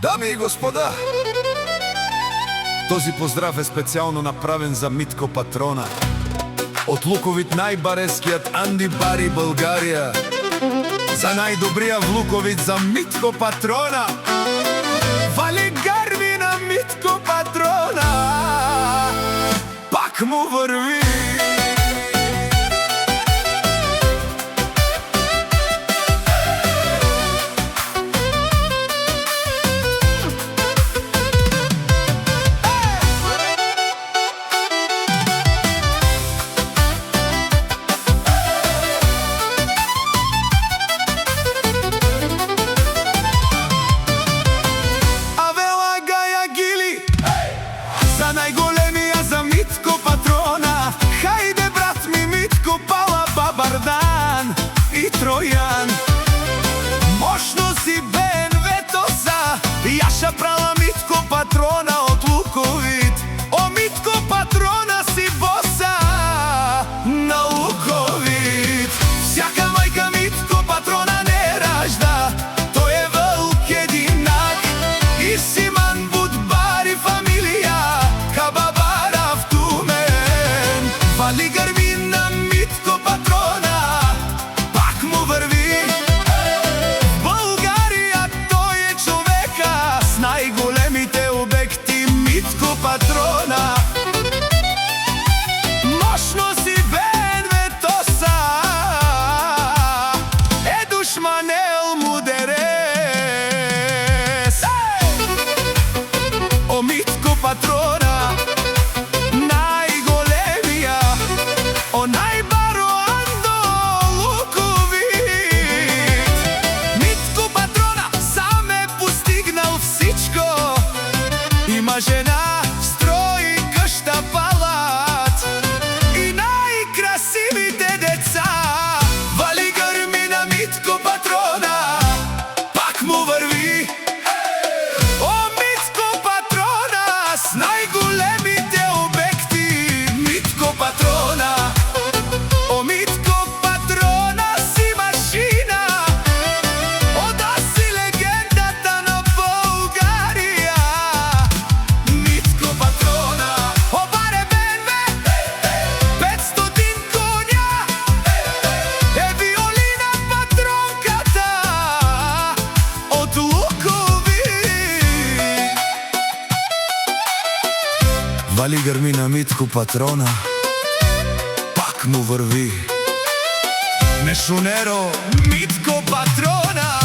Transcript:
Дами и господа, този поздрав е специјално направен за Митко Патрона. Од Луковит најбарескиот Анди Бари Българија. За најдобријав Луковит за Митко Патрона. Вали гарми на Митко Патрона. Пак му върви. Најголемија за Митко Патрона. Хајде брат ми Митко, пала Бабардан и Тројан. Мощно си БНВ-то за Јаша прала Митко Патрона од Луковит. О, Митко Патрона си боса на Луковит. Всяка мајка Митко Патрона не ражда. Тој е вълк единак и Симан Будбари фамилија. Вали грми на Митко Патрона, пак му върви. Българија тој е човека с најголемите обекти Митко Патрона. Мощно си БНВ-то са, е душманел мудерес. О, Митко Патрона, има жена, строи къща, палат и најкрасивите деца. Вали грми на Митко Патрона, пак му върви. О, Митко Патрона с најголемите обекти Митко Патрона. О, Митко Патрона си машина, ода си легендата на Българија. Вали грми на Митко Патрона, пак му върви. Нешунеро Митко Патрона.